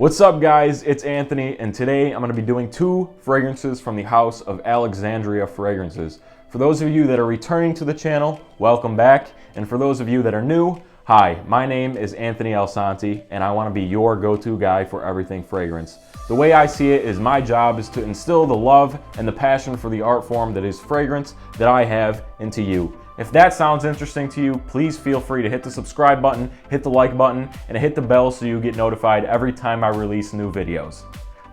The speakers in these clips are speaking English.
What's up guys, it's Anthony, and today I'm going to be doing 2 fragrances from the house of Alexandria Fragrances. For those of you that are returning to the channel, welcome back, and for those of you that are new, hi, my name is Anthony Alsanti, and I want to be your go-to guy for everything fragrance. The way I see it is my job is to instill the love and the passion for the art form that is fragrance that I have into you. If that sounds interesting to you, please feel free to hit the subscribe button, hit the like button, and hit the bell so you get notified every time I release new videos.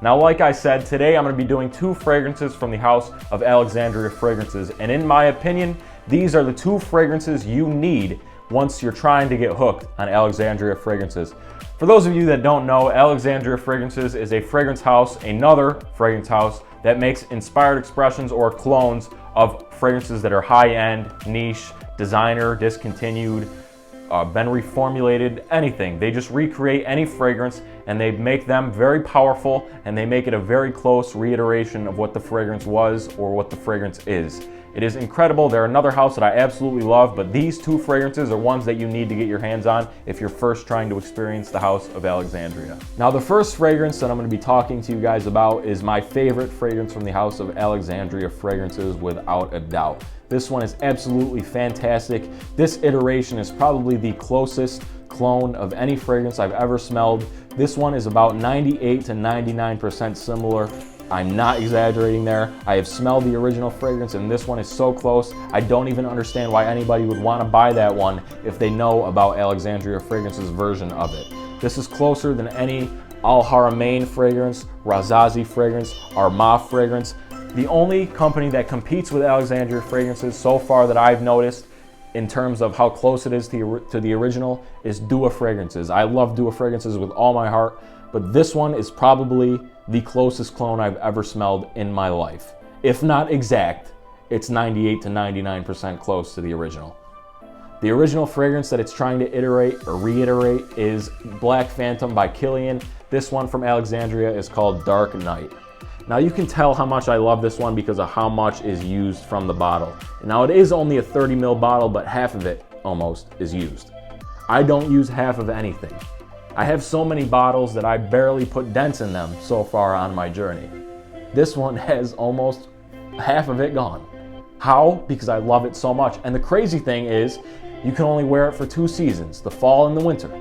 Now, like I said, today I'm going to be doing 2 fragrances from the house of Alexandria Fragrances, and in my opinion, these are the 2 fragrances you need once you're trying to get hooked on Alexandria Fragrances. For those of you that don't know, Alexandria Fragrances is a fragrance house, another fragrance house that makes inspired expressions or clones of fragrances that are high-end, niche, designer, discontinued, been reformulated, anything. They just recreate any fragrance and they make them very powerful, and they make it a very close reiteration of what the fragrance was or what the fragrance is. It is incredible. They're another house that I absolutely love, but these 2 fragrances are ones that you need to get your hands on if you're first trying to experience the house of Alexandria. Now, the first fragrance that I'm going to be talking to you guys about is my favorite fragrance from the house of Alexandria Fragrances, without a doubt. This one is absolutely fantastic. This iteration is probably the closest clone of any fragrance I've ever smelled. This one is about 98 to 99% similar. I'm not exaggerating there. I have smelled the original fragrance and this one is so close. I don't even understand why anybody would want to buy that one if they know about Alexandria Fragrance's version of it. This is closer than any Al Haramain fragrance, Razazi fragrance, Armagh fragrance. The only company that competes with Alexandria Fragrances so far that I've noticed in terms of how close it is to the original is Dua Fragrances. I love Dua Fragrances with all my heart, but this one is probably the closest clone I've ever smelled in my life. If not exact, it's 98 to 99% close to the original. The original fragrance that it's trying to iterate or reiterate is Black Phantom by Kilian. This one from Alexandria is called Dark Night. Now you can tell how much I love this one because of how much is used from the bottle. Now it is only a 30 ml bottle, but half of it almost is used. I don't use half of anything. I have so many bottles that I barely put dents in them so far on my journey. This one has almost half of it gone. How? Because I love it so much. And the crazy thing is, you can only wear it for 2 seasons, the fall and the winter.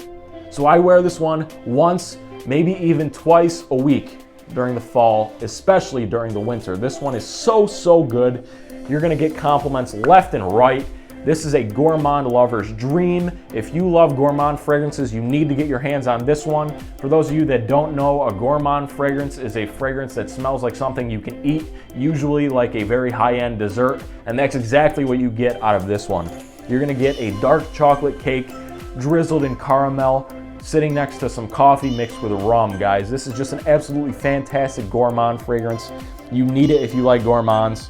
So I wear this one once, maybe even twice a week during the fall, especially during the winter. This one is so good. You're gonna get compliments left and right. This is a gourmand lover's dream. If you love gourmand fragrances, you need to get your hands on this one. For those of you that don't know, a gourmand fragrance is a fragrance that smells like something you can eat, usually like a very high-end dessert, and that's exactly what you get out of this one. You're gonna get a dark chocolate cake drizzled in caramel, sitting next to some coffee mixed with rum, guys. This is just an absolutely fantastic gourmand fragrance. You need it if you like gourmands.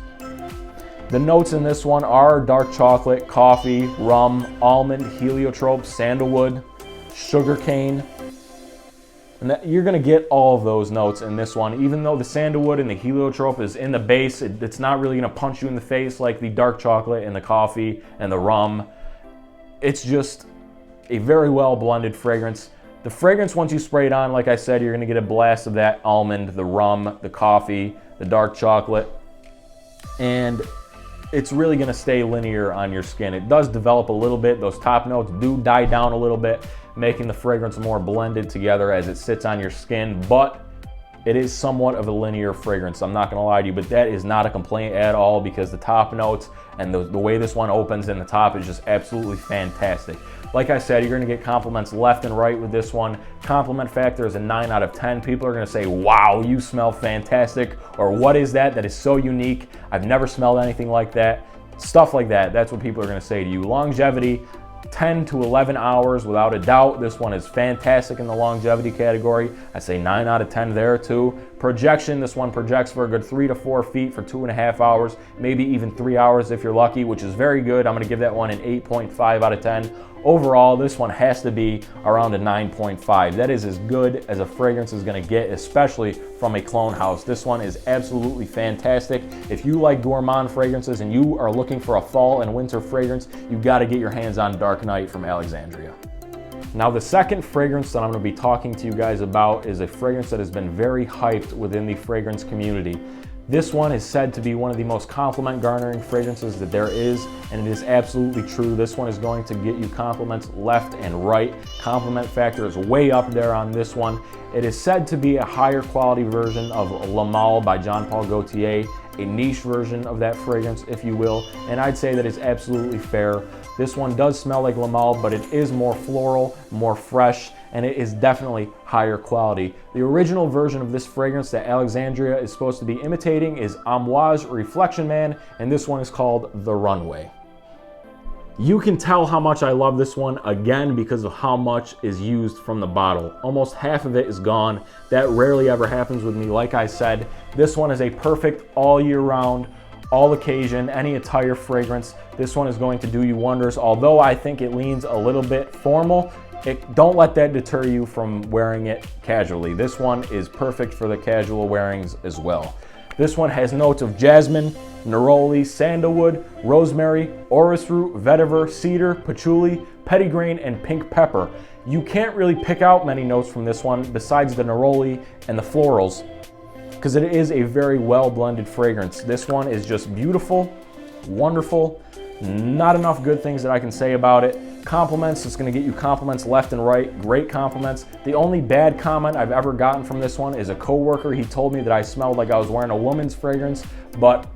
The notes in this one are dark chocolate, coffee, rum, almond, heliotrope, sandalwood, sugarcane. And you're gonna get all of those notes in this one. Even though the sandalwood and the heliotrope is in the base, it's not really gonna punch you in the face like the dark chocolate and the coffee and the rum. It's just a very well blended fragrance. The fragrance, once you spray it on, like I said, you're gonna get a blast of that almond, the rum, the coffee, the dark chocolate, and it's really gonna stay linear on your skin. It does develop a little bit. Those top notes do die down a little bit, making the fragrance more blended together as it sits on your skin, but it is somewhat of a linear fragrance. I'm not gonna lie to you, but that is not a complaint at all because the top notes and the way this one opens in the top is just absolutely fantastic. Like I said, you're gonna get compliments left and right with this one. Compliment factor is a 9 out of 10. People are gonna say, wow, you smell fantastic, or what is that? That is so unique. I've never smelled anything like that. Stuff like that, that's what people are gonna say to you. Longevity, 10 to 11 hours without a doubt. This one is fantastic in the longevity category. I say 9 out of 10 there too. Projection, this one projects for a good 3 to 4 feet for 2.5 hours, maybe even 3 hours if you're lucky, which is very good. I'm gonna give that one an 8.5 out of 10. Overall, this one has to be around a 9.5. That is as good as a fragrance is gonna get, especially from a clone house. This one is absolutely fantastic. If you like gourmand fragrances and you are looking for a fall and winter fragrance, you gotta get your hands on Dark Night from Alexandria. Now the second fragrance that I'm going to be talking to you guys about is a fragrance that has been very hyped within the fragrance community. This one is said to be one of the most compliment garnering fragrances that there is, and it is absolutely true. This one is going to get you compliments left and right. Compliment factor is way up there on this one. It is said to be a higher quality version of Le Male by Jean Paul Gaultier, a niche version of that fragrance, if you will, and I'd say that it's absolutely fair. This one does smell like Le Male, but it is more floral, more fresh, and it is definitely higher quality. The original version of this fragrance that Alexandria is supposed to be imitating is Amouage Reflection Man, and this one is called the Runway. You can tell how much I love this one, again, because of how much is used from the bottle. Almost half of it is gone. That rarely ever happens with me. Like I said, this one is a perfect all year round, all occasion, any attire fragrance. This one is going to do you wonders. Although I think it leans a little bit formal, don't let that deter you from wearing it casually. This one is perfect for the casual wearings as well. This one has notes of jasmine, neroli, sandalwood, rosemary, orris root, vetiver, cedar, patchouli, petitgrain, and pink pepper. You can't really pick out many notes from this one besides the neroli and the florals, because it is a very well blended fragrance. This one is just beautiful, wonderful. Not enough good things that I can say about it. Compliments, it's gonna get you compliments left and right, great compliments. The only bad comment I've ever gotten from this one is a coworker. He told me that I smelled like I was wearing a woman's fragrance, but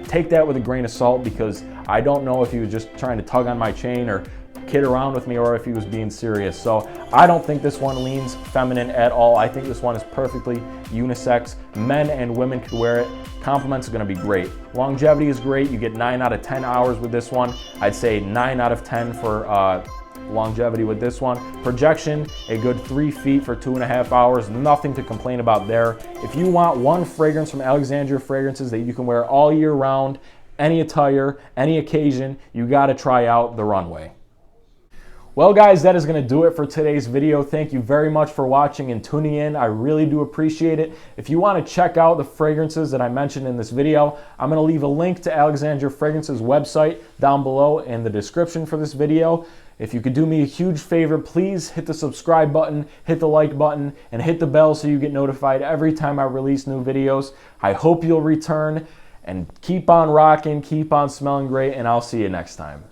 take that with a grain of salt, because I don't know if he was just trying to tug on my chain or kid around with me, or if he was being serious. So I don't think this one leans feminine at all. I think this one is perfectly unisex. Men and women could wear it. Compliments are gonna be great. Longevity is great. You get 9 out of 10 hours with this one. I'd say 9 out of 10 for longevity with this one. Projection, a good 3 feet for 2.5 hours. Nothing to complain about there. If you want one fragrance from Alexandria Fragrances that you can wear all year round, any attire, any occasion, you gotta try out the Runway. Well guys, that is going to do it for today's video. Thank you very much for watching and tuning in. I really do appreciate it. If you want to check out the fragrances that I mentioned in this video, I'm going to leave a link to Alexandria Fragrances website down below in the description for this video. If you could do me a huge favor, please hit the subscribe button, hit the like button, and hit the bell so you get notified every time I release new videos. I hope you'll return, and keep on rocking, keep on smelling great, and I'll see you next time.